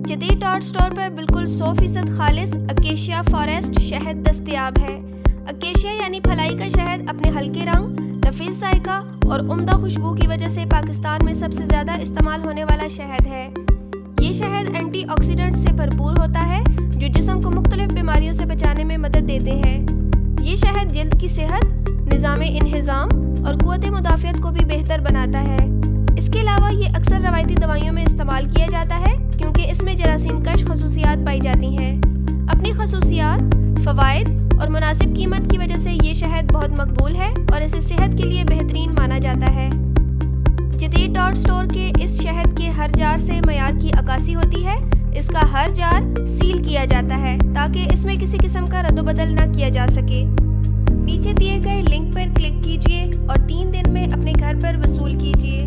जदीद dot store पर बिल्कुल 100% खालिस अकेशिया फॉरेस्ट शहद दस्तयाब है। अकेशिया यानी फलाई का शहद अपने हल्के रंग, नफीस जायका और उम्दा खुशबू की वजह से पाकिस्तान में सबसे ज़्यादा इस्तेमाल होने वाला शहद है। ये शहद एंटीऑक्सीडेंट से भरपूर होता है जो जिस्म को मुख्तलिफ बीमारियों से बचाने में मदद देते हैं। ये शहद जल्द की सेहत, निज़ाम इंहिज़ाम और क़ुव्वत मुदाफ़ियत को भी बेहतर बनाता है। इसके अलावा ये अक्सर रवायती दवाइयों में इस्तेमाल किया जाता है क्योंकि इसमें जरासीम कश खसूसियात पाई जाती हैं। अपनी खसूसियात, फ़वाइद और मुनासिब कीमत की वजह से ये शहद बहुत मकबूल है और इसे सेहत के लिए बेहतरीन माना जाता है। जदीद डॉट स्टोर के इस शहद के हर जार से मयार की अक्कासी होती है। इसका हर जार सील किया जाता है ताकि इसमें किसी किस्म का रद्दोबदल न किया जा सके। नीचे दिए गए लिंक पर क्लिक कीजिए और 3 दिन में अपने घर पर वसूल कीजिए।